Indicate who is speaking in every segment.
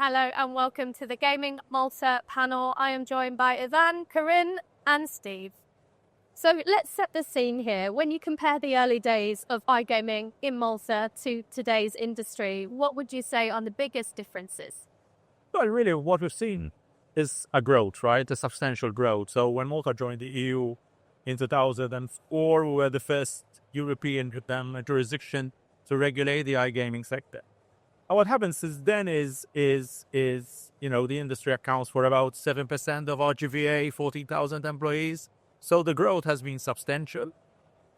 Speaker 1: Hello and welcome to the Gaming Malta panel. I am joined by Ivan, Corinne and Steve. So let's set the scene here. When you compare the early days of iGaming in Malta to today's industry, what would you say are the biggest differences?
Speaker 2: Well, really, what we've seen is a growth, right? A substantial growth. So when Malta joined the EU in 2004, we were the first European jurisdiction to regulate the iGaming sector. And what happens since then is the industry accounts for about 7% of our GVA, 14,000 employees. So the growth has been substantial.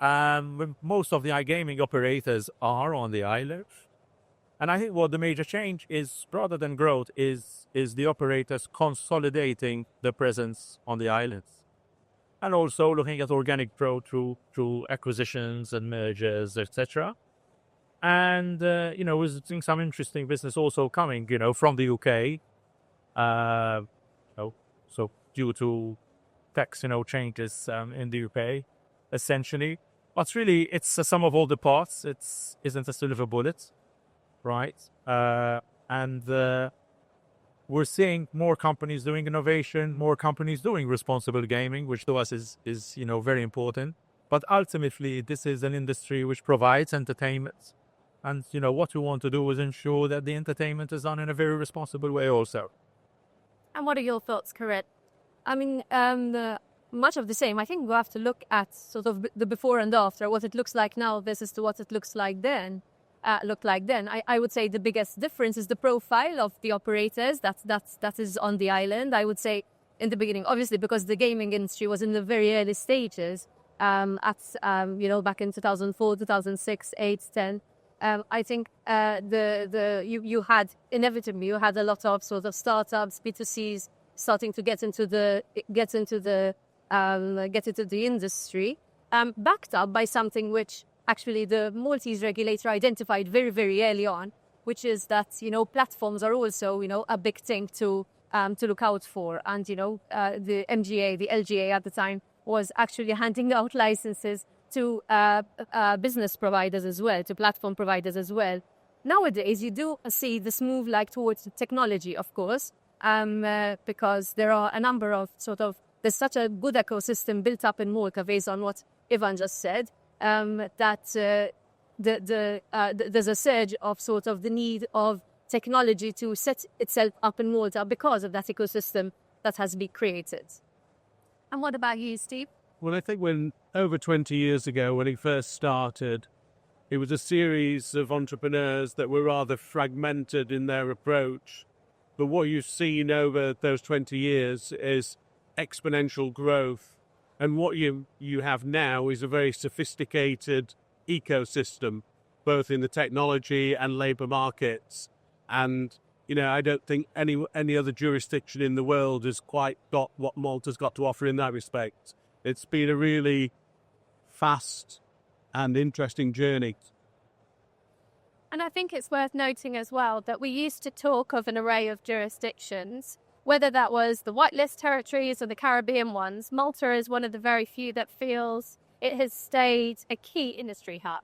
Speaker 2: Most of the iGaming operators are on the island. And I think what the major change is, rather than growth, is the operators consolidating their presence on the islands. And also looking at organic growth through acquisitions and mergers, etc. And, we're seeing some interesting business also coming, from the UK. So due to tax, changes in the UK, essentially. But really, it's a sum of all the parts. It isn't a silver bullet. Right. And we're seeing more companies doing innovation, more companies doing responsible gaming, which to us is very important. But ultimately, this is an industry which provides entertainment. And, what we want to do is ensure that the entertainment is done in a very responsible way also.
Speaker 1: And what are your thoughts, Corinne?
Speaker 3: I mean, much of the same. I think we have to look at sort of the before and after, what it looks like now versus to what it looks like then. I would say the biggest difference is the profile of the operators that is on the island. I would say in the beginning, obviously, because the gaming industry was in the very early stages, back in 2004, 2006, 8, 10. I think you had a lot of sort of startups, B2Cs starting to get into the industry, backed up by something which actually the Maltese regulator identified very, very early on, which is that, platforms are also, a big thing to look out for. And, the MGA, the LGA at the time was actually handing out licenses to business providers as well, to platform providers as well. Nowadays, you do see this move towards technology, of course, because there are a number of there's such a good ecosystem built up in Malta based on what Ivan just said. That there's a surge of the need of technology to set itself up in Malta because of that ecosystem that has been created.
Speaker 1: And what about you, Steve?
Speaker 4: Well, I think when over 20 years ago, when it first started, it was a series of entrepreneurs that were rather fragmented in their approach. But what you've seen over those 20 years is exponential growth. And what you have now is a very sophisticated ecosystem, both in the technology and labour markets. And, I don't think any other jurisdiction in the world has quite got what Malta's got to offer in that respect. It's been a really fast and interesting journey.
Speaker 1: And I think it's worth noting as well that we used to talk of an array of jurisdictions, whether that was the whitelist territories or the Caribbean ones. Malta is one of the very few that feels it has stayed a key industry hub.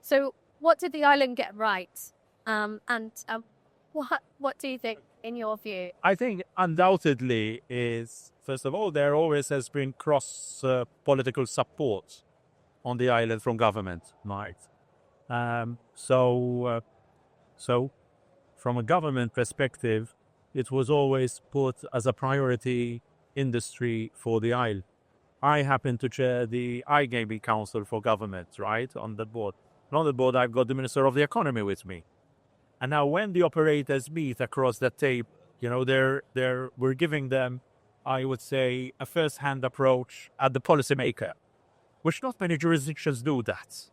Speaker 1: So what did the island get right? What do you think, in your view?
Speaker 2: I think undoubtedly is, first of all, there always has been cross-political support on the island from government, right? So from a government perspective, it was always put as a priority industry for the island. I happen to chair the iGB council for government, right, on that board. And on the board, I've got the Minister of the Economy with me. And now when the operators meet across that table, we're giving them, I would say, a first-hand approach at the policymaker, which not many jurisdictions do that,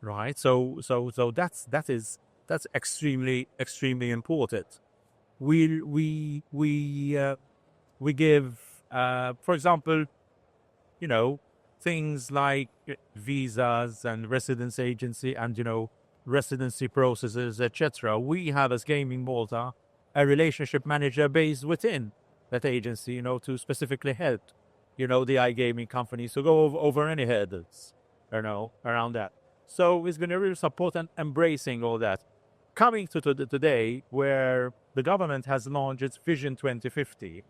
Speaker 2: right? So that's extremely, extremely important. We give, for example, things like visas and residence agency and, residency processes, etc. We have, as Gaming Malta, a relationship manager based within that agency, to specifically help, the iGaming companies to go over any hurdles, around that. So it's been a real support and embracing all that. Coming to today, where the government has launched its Vision 2050,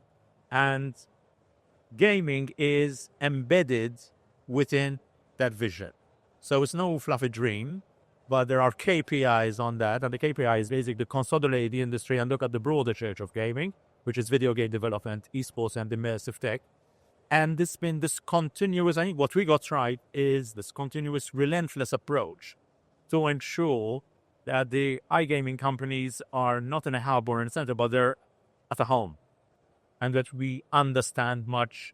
Speaker 2: and gaming is embedded within that vision. So it's no fluffy dream, but there are KPIs on that, and the KPI is basically to consolidate the industry and look at the broader church of gaming, which is video game development, esports, and immersive tech. And this been this continuous, I think what we got right is this continuous, relentless approach to ensure that the iGaming companies are not in a hub or in a center, but they're at a home. And that we understand much,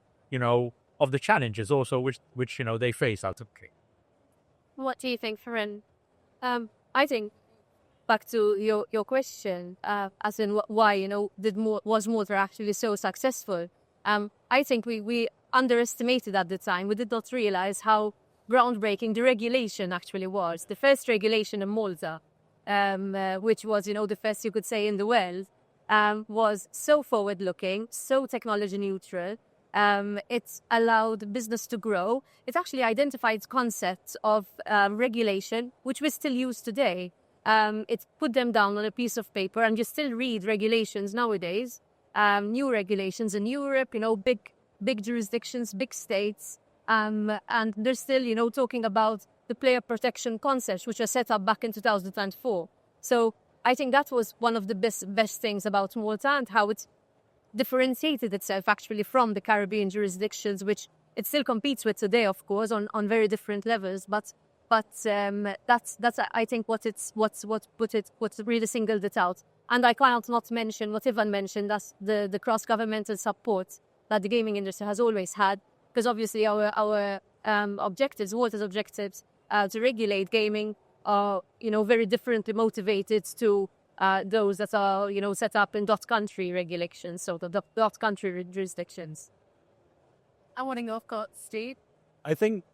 Speaker 2: of the challenges also which they face out of game.
Speaker 1: What do you think, Corinne?
Speaker 3: I think back to your question, as in why was Malta actually so successful? I think we underestimated at the time. We did not realize how groundbreaking the regulation actually was. The first regulation in Malta, which was the first you could say in the world, was so forward-looking, so technology neutral. It allowed business to grow. It actually identified concepts of regulation, which we still use today. It put them down on a piece of paper, and you still read regulations nowadays. New regulations in Europe, big jurisdictions, big states, and they're still, talking about the player protection concepts, which were set up back in 2004. So I think that was one of the best things about Malta, and how it differentiated itself actually from the Caribbean jurisdictions, which it still competes with today, of course, on very different levels. But that's I think what really singled it out. And I cannot not mention what Ivan mentioned, that's the cross-governmental support that the gaming industry has always had, because obviously our objectives, Malta's objectives to regulate gaming are very differently motivated to those that are set up in country regulations, so the country jurisdictions.
Speaker 1: I want to go, of course, Steve.
Speaker 4: I think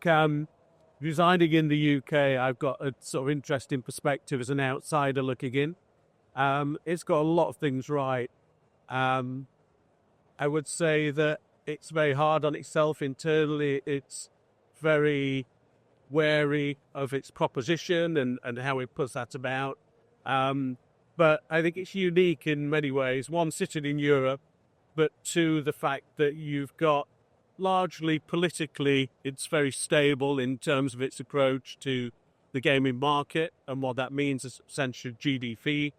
Speaker 4: residing in the UK, I've got a sort of interesting perspective as an outsider looking in. It's got a lot of things right. I would say that it's very hard on itself internally. It's very wary of its proposition and how it puts that about. But I think it's unique in many ways. One, sitting in Europe, but two, the fact that you've got largely politically, it's very stable in terms of its approach to the gaming market and what that means is essentially GDP.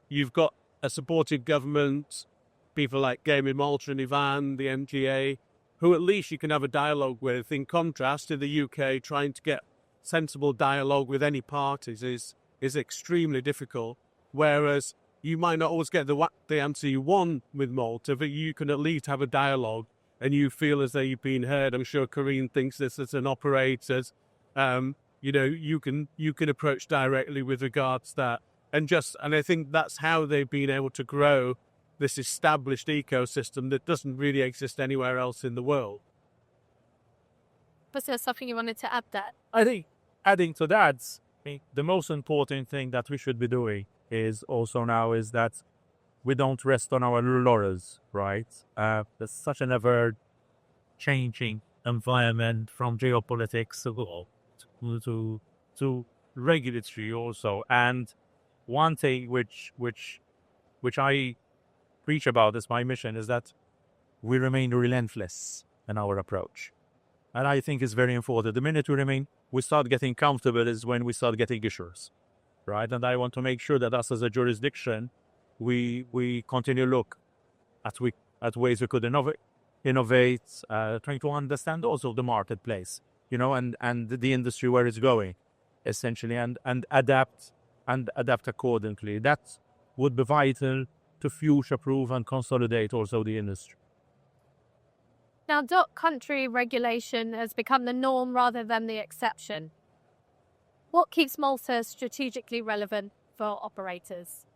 Speaker 4: You've got a supportive government, people like Gaming Malta and Ivan, the MGA, who at least you can have a dialogue with. In contrast to the UK, trying to get sensible dialogue with any parties is extremely difficult, whereas you might not always get the answer you want with Malta, but you can at least have a dialogue and you feel as though you've been heard. I'm sure Corinne thinks this as an operator. You can approach directly with regards to that. And I think that's how they've been able to grow this established ecosystem that doesn't really exist anywhere else in the world.
Speaker 1: Was there something you wanted to add there?
Speaker 2: I think adding to that, the most important thing that we should be doing is that we don't rest on our laurels, right? There's such an ever-changing environment, from geopolitics to regulatory also. And one thing which I preach about as my mission is that we remain relentless in our approach. And I think it's very important. The minute we start getting comfortable is when we start getting issues, right? And I want to make sure that us as a jurisdiction, we continue to look at ways we could innovate, trying to understand also the marketplace, and the industry where it's going, essentially, and adapt accordingly. That would be vital to future-proof and consolidate also the industry.
Speaker 1: Now, country regulation has become the norm rather than the exception. What keeps Malta strategically relevant for operators?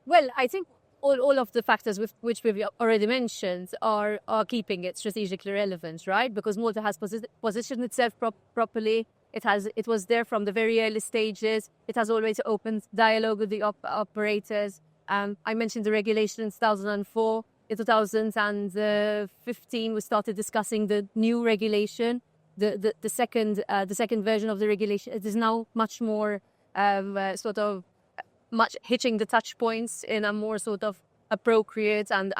Speaker 3: Well, I think all of the factors which we've already mentioned are keeping it strategically relevant, right? Because Malta has positioned itself properly. It was there from the very early stages. It has always opened dialogue with the operators. I mentioned the regulation in 2004. In 2015, we started discussing the new regulation. The second version of the regulation. It is now much more much hitching the touch points in a more sort of appropriate and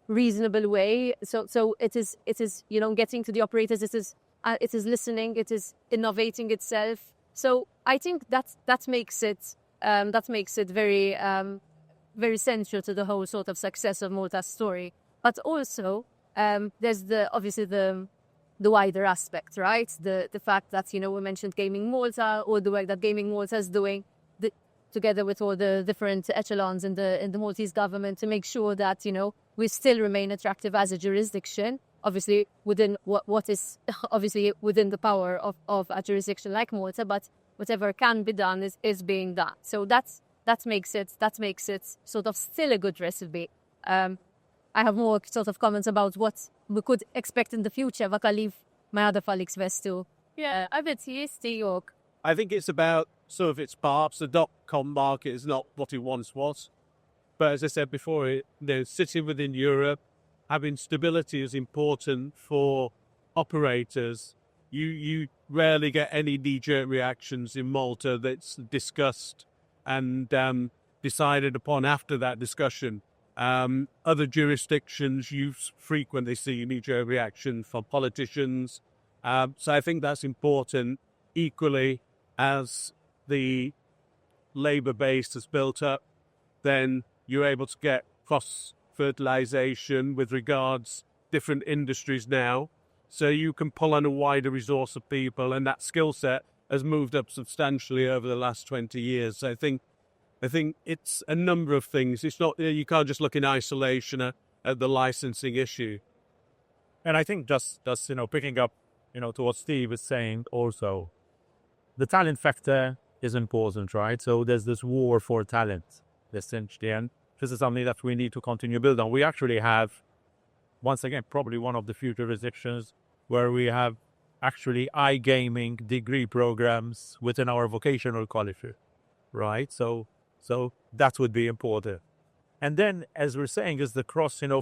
Speaker 3: reasonable way. So it is getting to the operators. It is listening. It is innovating itself. So I think that makes it very very central to the whole sort of success of Malta's story. But also there's obviously the wider aspect, right? The fact that we mentioned Gaming Malta, all the work that Gaming Malta is doing together with all the different echelons in the Maltese government to make sure that we still remain attractive as a jurisdiction, obviously within what is obviously within the power of a jurisdiction like Malta, but whatever can be done is being done. So that makes it sort of still a good recipe. I have more sort of comments about what we could expect in the future, but I'll leave my other colleagues best to.
Speaker 1: Yeah, over to you, Steve.
Speaker 4: I think it's about some of its parts. The .com market is not what it once was. But as I said before, sitting within Europe, having stability is important for operators. You rarely get any knee-jerk reactions in Malta that's discussed and decided upon after that discussion. Other jurisdictions, you frequently see knee-jerk reactions from politicians. So I think that's important. Equally, as the labour base has built up, then you're able to get cross-fertilisation with regards different industries now. So you can pull on a wider resource of people, and that skill set has moved up substantially over the last 20 years. So I think it's a number of things. It's not, you can't just look in isolation at the licensing issue.
Speaker 2: And I think just picking up, to what Steve is saying also, the talent factor is important, right? So there's this war for talent, essentially, and this is something that we need to continue to build on. We actually have, once again, probably one of the few jurisdictions where we have actually iGaming degree programs within our vocational college, right? So that would be important. And then, as we're saying, is the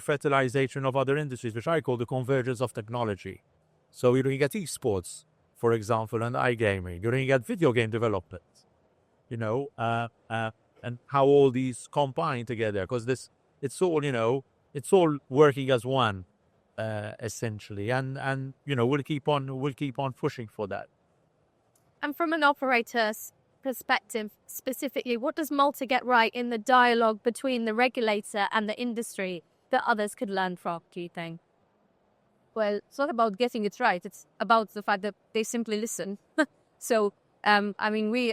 Speaker 2: fertilization of other industries, which I call the convergence of technology. So you get esports, for example, and iGaming. You get video game development, and how all these combine together, because it's all working as one, essentially, and we'll keep on pushing for that.
Speaker 1: And from an operator's perspective, specifically, what does Malta get right in the dialogue between the regulator and the industry that others could learn from, do you think?
Speaker 3: Well, it's not about getting it right. It's about the fact that they simply listen. So, we,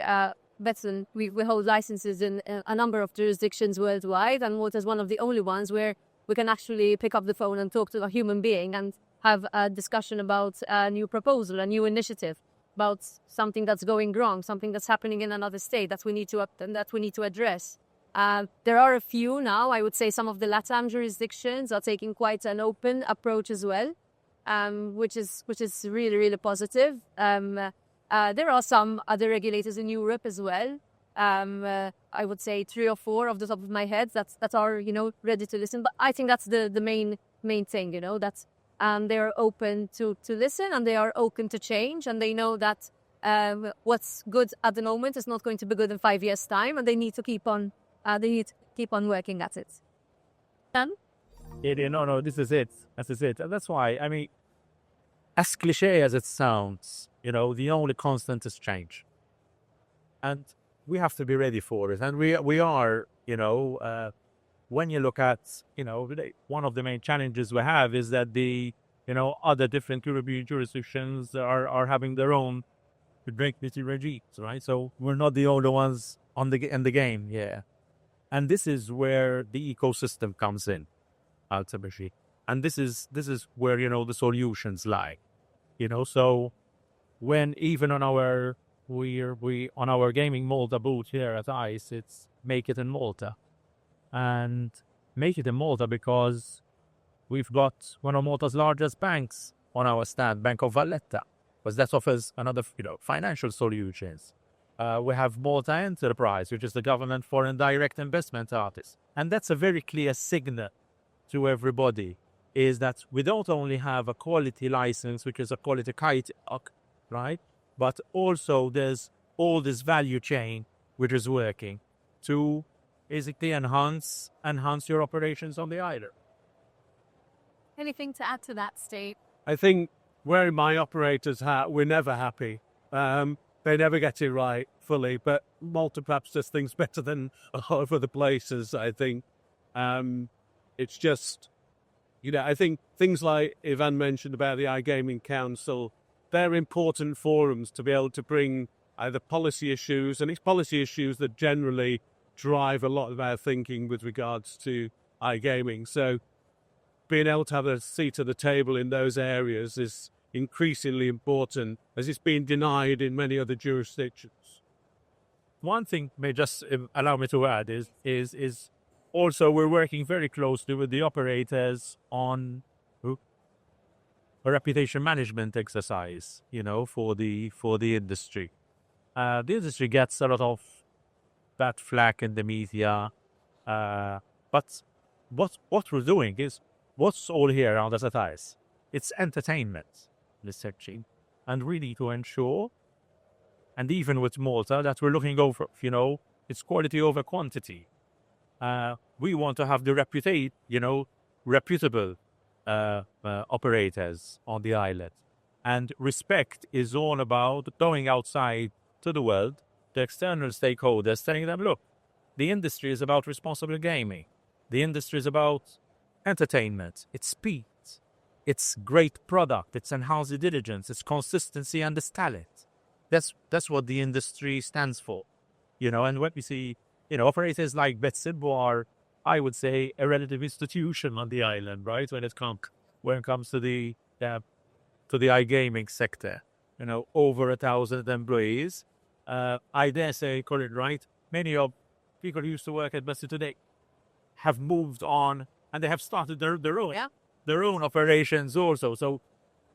Speaker 3: Betsson, we hold licenses in a number of jurisdictions worldwide, and Malta is one of the only ones where we can actually pick up the phone and talk to a human being and have a discussion about a new proposal, a new initiative, about something that's going wrong, something that's happening in another state that we need to address. There are a few now. I would say some of the LATAM jurisdictions are taking quite an open approach as well, which is really, really positive. There are some other regulators in Europe as well. I would say 3 or 4 off the top of my head that are ready to listen. But I think that's the main thing, that they are open to listen, and they are open to change, and they know that what's good at the moment is not going to be good in 5 years' time, and they need to keep on working at it.
Speaker 2: No, this is it. And that's why, as cliche as it sounds, the only constant is change. And we have to be ready for it. And we are, when you look at, one of the main challenges we have is that the, other different European jurisdictions are having their own regulatory regimes, right? So we're not the only ones in the game, yeah. And this is where the ecosystem comes in, ultimately. And this is where, the solutions lie. So when even on our Gaming Malta booth here at ICE, it's Make It in Malta. And Make It in Malta because we've got one of Malta's largest banks on our stand, Bank of Valletta, because that offers another, financial solutions. We have Malta Enterprise, which is the government foreign direct investment artist. And that's a very clear signal to everybody, is that we don't only have a quality license, which is a quality kite, right? But also there's all this value chain which is working to basically enhance your operations on the island.
Speaker 1: Anything to add to that, Steve?
Speaker 4: I think wearing my operator's hat, we're never happy. They never get it right fully, but Malta perhaps does things better than a lot of other places, I think. It's just, I think things like Ivan mentioned about the iGaming Council, they're important forums to be able to bring either policy issues, and it's policy issues that generally drive a lot of our thinking with regards to iGaming. So being able to have a seat at the table in those areas is increasingly important, as it's been denied in many other jurisdictions.
Speaker 2: One thing may just allow me to add is also we're working very closely with the operators on a reputation management exercise, for the industry. The industry gets a lot of bad flack in the media, but what we're doing is what's all here around us at ICE. It's entertainment researching, and really to ensure, and even with Malta, that we're looking over, it's quality over quantity. We want to have the reputable operators on the island. And respect is all about going outside to the world, the external stakeholders, telling them, look, the industry is about responsible gaming. The industry is about entertainment. It's speed. It's great product. It's enhanced due diligence. It's consistency and it's talent. That's what the industry stands for. And when we see, operators like Betsson, who are, I would say, a relative institution on the island, right? When it comes to the iGaming sector, over 1,000 employees. I dare say, Corinne, right? Many of people who used to work at Betsson today have moved on and they have started their own operations also. So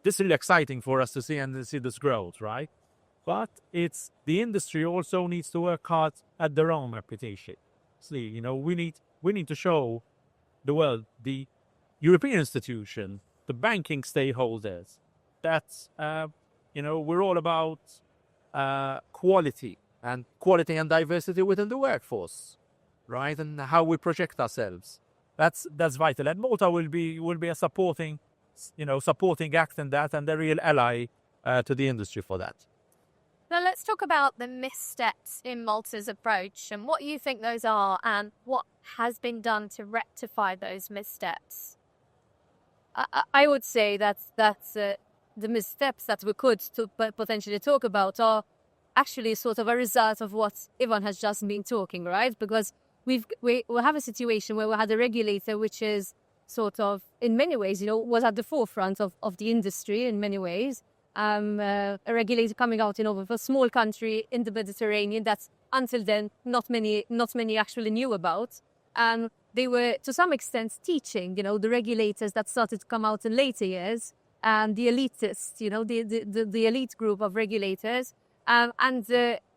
Speaker 2: this is really exciting for us to see and to see this growth, right? But it's the industry also needs to work hard at their own reputation. See, we need to show the world, the European institution, the banking stakeholders, that we're all about quality and diversity within the workforce, right? And how we project ourselves. That's vital. And Malta will be a supporting act in that, and a real ally to the industry for that.
Speaker 1: Now let's talk about the missteps in Malta's approach and what you think those are and what has been done to rectify those missteps.
Speaker 3: I would say that the missteps that we could potentially talk about are actually sort of a result of what Ivan has just been talking, right? Because we have a situation where we had a regulator which is sort of, in many ways, was at the forefront of the industry in many ways. A regulator coming out, with a small country in the Mediterranean that until then not many actually knew about. And they were to some extent teaching, the regulators that started to come out in later years, and the elitists, the elite group of regulators. And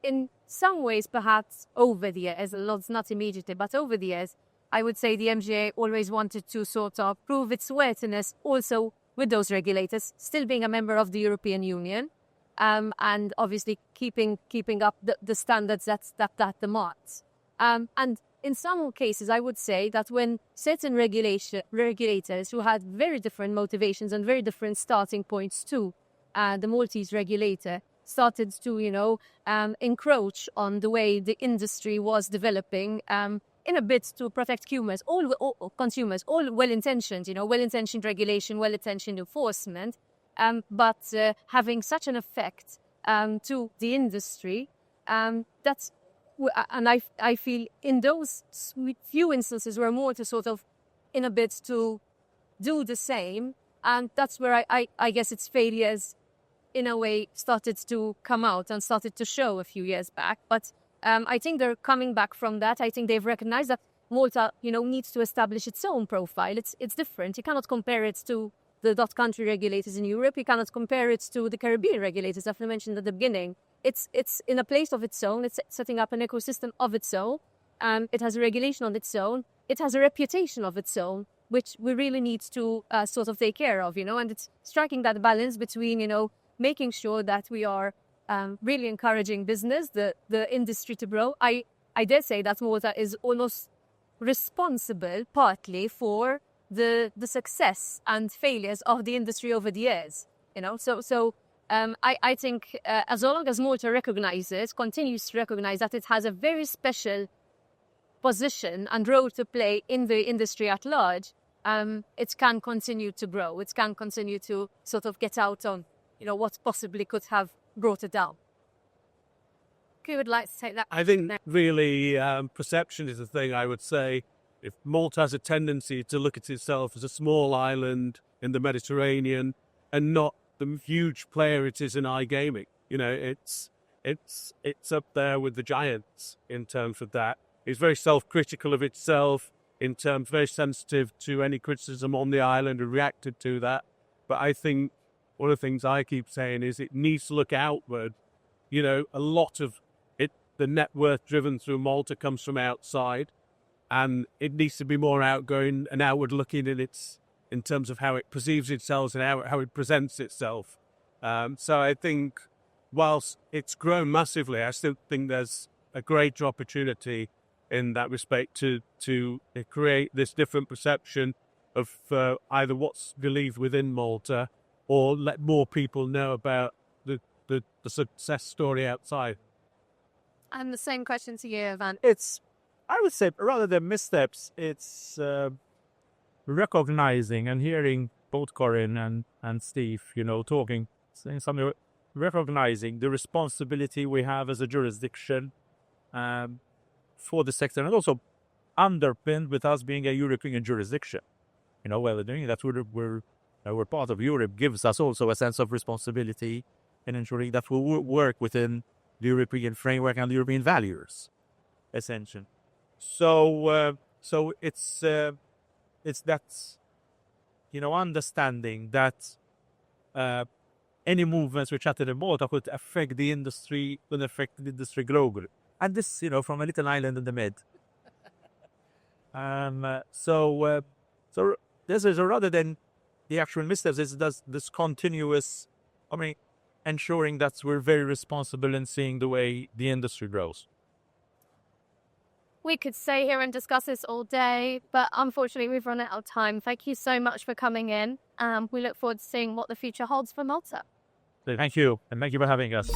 Speaker 3: in some ways, perhaps over the years, not immediately, but over the years, I would say the MGA always wanted to sort of prove its worthiness also with those regulators, still being a member of the European Union, and obviously keeping up the standards that demands. And in some cases, I would say that when certain regulators who had very different motivations and very different starting points too, the Maltese regulator started to, encroach on the way the industry was developing, in a bid to protect consumers, all well-intentioned, well-intentioned regulation, well-intentioned enforcement, but having such an effect to the industry, and I feel in those few instances were more to sort of in a bid to do the same, and that's where I guess its failures in a way started to come out and started to show a few years back. But I think they're coming back from that. I think they've recognized that Malta, needs to establish its own profile. It's different. You cannot compare it to the dot country regulators in Europe. You cannot compare it to the Caribbean regulators, as I mentioned at the beginning. It's in a place of its own. It's setting up an ecosystem of its own. It has a regulation on its own. It has a reputation of its own, which we really need to sort of take care of, and it's striking that balance between, making sure that we are really encouraging business, the industry to grow. I dare say that Malta is almost responsible partly for the success and failures of the industry over the years. I think as long as Malta continues to recognize that it has a very special position and role to play in the industry at large, it can continue to grow. It can continue to sort of get out on, what possibly could have brought it down. Who would like to take that?
Speaker 4: I think really perception is the thing. I would say if Malta has a tendency to look at itself as a small island in the Mediterranean and not the huge player it is in iGaming, it's up there with the giants in terms of that. It's very self-critical of itself, in terms very sensitive to any criticism on the island and reacted to that. But I think one of the things I keep saying is it needs to look outward. A lot of it, the net worth driven through Malta comes from outside, and it needs to be more outgoing and outward looking in terms of how it perceives itself and how it presents itself. So I think whilst it's grown massively, I still think there's a greater opportunity in that respect to create this different perception of either what's believed within Malta or let more people know about the success story outside.
Speaker 1: And the same question to you, Ivan.
Speaker 2: I would say, rather than missteps, it's recognizing and hearing both Corinne and Steve, talking, saying something, recognizing the responsibility we have as a jurisdiction for the sector, and also underpinned with us being a European jurisdiction. While we're doing that, we're part of Europe, gives us also a sense of responsibility in ensuring that we work within the European framework and the European values, essentially. So it's that, understanding that any movements which happen in Malta could affect the industry, globally. And this, from a little island in the mid. So this is, rather than the actual missteps, is this continuous, ensuring that we're very responsible in seeing the way the industry grows.
Speaker 1: We could stay here and discuss this all day, but unfortunately we've run out of time. Thank you so much for coming in. We look forward to seeing what the future holds for Malta.
Speaker 2: Thank you, and thank you for having us.